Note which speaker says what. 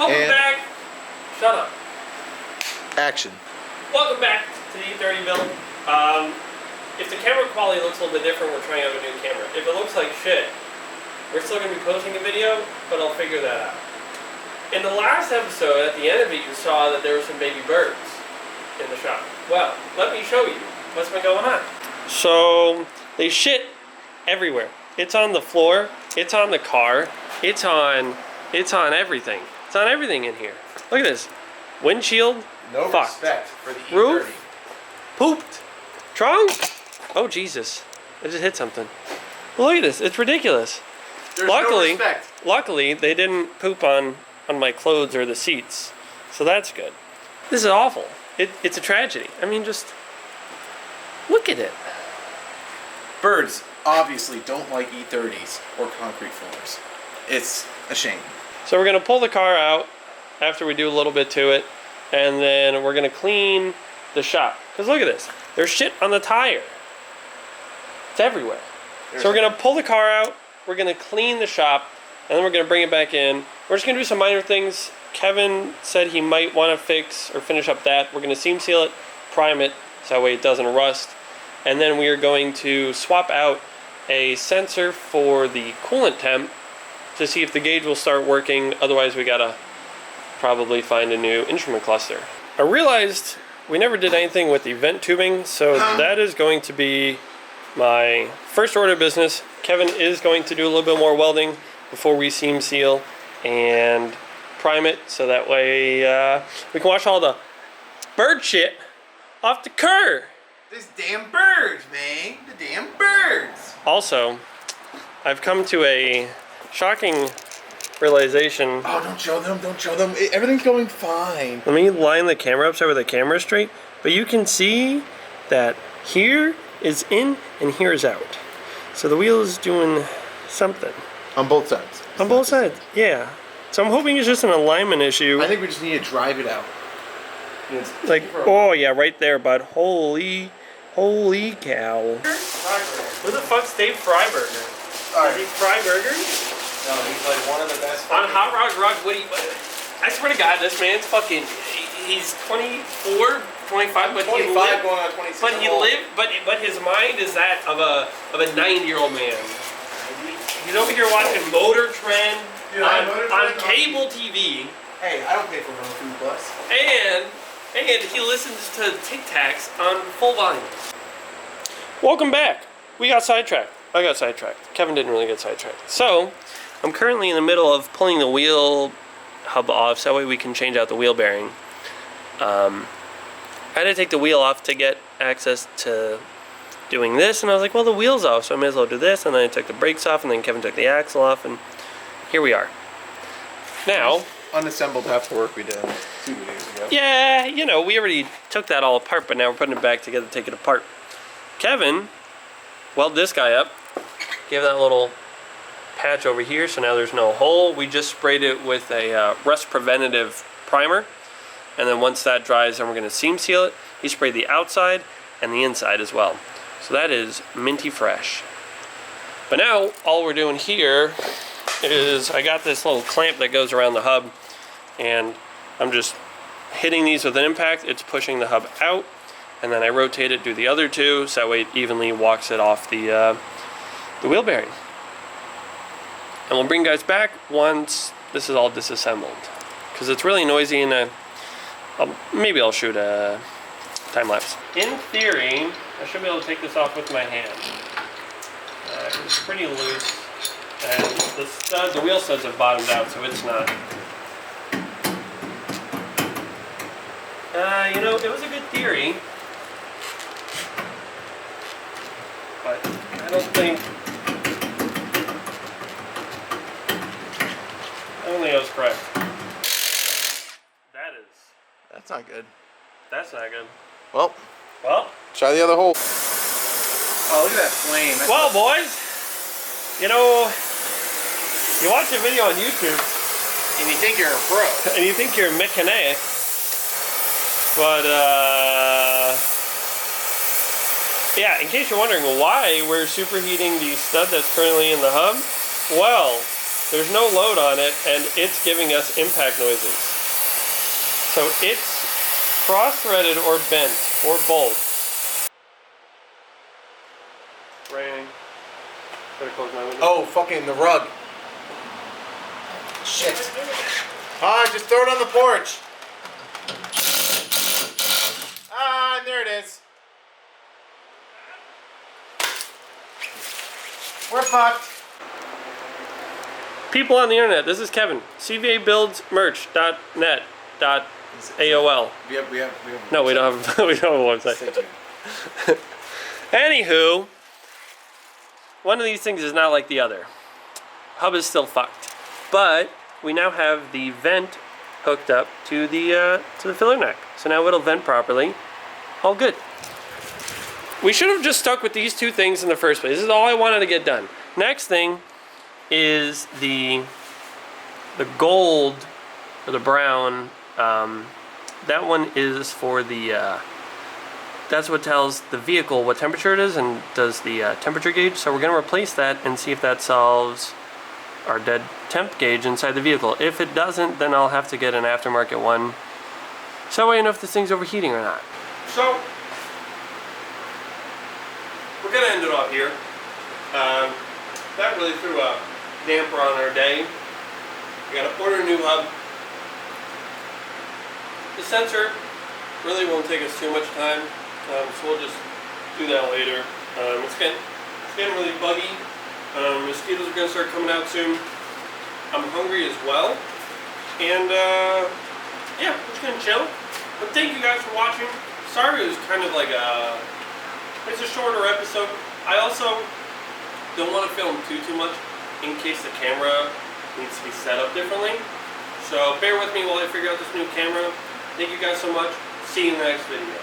Speaker 1: Welcome back. Shut up.
Speaker 2: Action.
Speaker 1: Welcome back to the E30 build. If the camera quality looks a little bit different, we're trying out a new camera. If it looks like shit, we're still going to be posting a video, but I'll figure that out. In the last episode, at the end of it, you saw that there were some baby birds in the shop. Well, let me show you what's been going on. So, they shit everywhere. It's on the floor, it's on the car, it's on everything. It's on everything in here. Look at this. Windshield,
Speaker 2: No
Speaker 1: fucked.
Speaker 2: respect for the E30.
Speaker 1: Roof, pooped. Trunk? Oh, Jesus. I just hit something. Look at this. It's ridiculous.
Speaker 2: There's no respect.
Speaker 1: Luckily, they didn't poop on my clothes or the seats. So that's good. This is awful. It's a tragedy. I mean, just look at it.
Speaker 2: Birds obviously don't like E30s or concrete floors. It's a shame.
Speaker 1: So we're going to pull the car out after we do a little bit to it. And then we're going to clean the shop. Because look at this. There's shit on the tire. It's everywhere. So we're going to pull the car out. We're going to clean the shop. And then we're going to bring it back in. We're just going to do some minor things. Kevin said he might want to fix or finish up that. We're going to seam seal it, prime it, so that way it doesn't rust. And then we are going to swap out a sensor for the coolant temp to see if the gauge will start working. Otherwise, we got to probably find a new instrument cluster. I realized we never did anything with the vent tubing, so that is going to be my first order of business. Kevin is going to do a little bit more welding before we seam seal and prime it, so that way we can wash all the bird shit off the curb.
Speaker 2: These damn birds, man. The damn birds.
Speaker 1: Also, I've come to a shocking realization.
Speaker 2: Oh, don't show them. Don't show them. Everything's going fine.
Speaker 1: Let me line the camera up so the camera's straight. But you can see that here is in and here is out. So the wheel is doing something.
Speaker 2: On both sides.
Speaker 1: On both sides, yeah. So I'm hoping it's just an alignment issue.
Speaker 2: I think we just need to drive it out.
Speaker 1: Like, oh yeah, right there, bud. Holy cow. Who the fuck's Dave Freiberger? Is he Freiberger?
Speaker 2: No, he's like one of the best.
Speaker 1: On Hot Rod Rock, I swear to God, this man's fucking, he's 24, 25, but
Speaker 2: 25
Speaker 1: he lived,
Speaker 2: going on 26.
Speaker 1: but he lived, but his mind is that of a 9-year-old man. He's over here watching Motor Trend on cable TV.
Speaker 2: Hey, I don't pay for Roku Plus.
Speaker 1: And he listens to Tic Tacs on full volume. Welcome back. We got sidetracked. I got sidetracked. Kevin didn't really get sidetracked. So, I'm currently in the middle of pulling the wheel hub off so that way we can change out the wheel bearing. I had to take the wheel off to get access to doing this, and I was like, well, the wheel's off, so I may as well do this. And then I took the brakes off, and then Kevin took the axle off, and here we are. Now,
Speaker 2: Unassembled half the work we did 2 videos ago.
Speaker 1: yeah, you know, we already took that all apart, but now we're putting it back together to take it apart. Kevin welded this guy up, gave that little patch over here, so now there's no hole. We just sprayed it with a rust preventative primer, and then once that dries, then we're going to seam seal it. He sprayed the outside and the inside as well. So that is minty fresh. But now, all we're doing here is I got this little clamp that goes around the hub, and I'm just hitting these with an impact. It's pushing the hub out, and then I rotate it, do the other two, so that way it evenly walks it off the wheel bearing. And we'll bring you guys back once this is all disassembled, because it's really noisy, and maybe I'll shoot a time lapse. In theory, I should be able to take this off with my hand. It's pretty loose. And the wheel studs have bottomed out, so it's not. You know, it was a good theory, but I don't think I was correct.
Speaker 2: That's not good.
Speaker 1: That's not good.
Speaker 2: Well, try the other hole. Oh, look at that flame.
Speaker 1: Well, boys, you know, you watch a video on YouTube
Speaker 2: and you think you're a pro.
Speaker 1: And you think you're a mechanic, but yeah, in case you're wondering why we're superheating the stud that's currently in the hub, well, There's no load on it, and it's giving us impact noises. So it's cross-threaded or bent, or both. Raining. Better close my window.
Speaker 2: Oh, fucking the rug. Shit. Ah, just throw it on the porch. Ah, and there it is. We're fucked.
Speaker 1: People on the internet, this is Kevin. cvabuildsmerch.net.aol.
Speaker 2: We have
Speaker 1: No, we don't have we don't have a website.
Speaker 2: Stay tuned.
Speaker 1: Anywho, one of these things is not like the other. Hub is still fucked, but we now have the vent hooked up to the filler neck. So now it'll vent properly. All good. We should have just stuck with these two things in the first place. This is all I wanted to get done. Next thing is the gold or the brown. That one is for the. That's what tells the vehicle what temperature it is and does the temperature gauge. So we're going to replace that and see if that solves our dead temp gauge inside the vehicle. If it doesn't, then I'll have to get an aftermarket one. So I know if this thing's overheating or not. So we're going to end it off here. That really threw a damper on our day. We got to order a new hub. The sensor really won't take us too much time. So we'll just do that later. It's getting really buggy. Mosquitoes are going to start coming out soon. I'm hungry as well. And yeah, we're just going to chill. But thank you guys for watching. Sorry it was kind of like it's a shorter episode. I also don't want to film too much in case the camera needs to be set up differently. So bear with me while I figure out this new camera. Thank you guys so much. See you in the next video.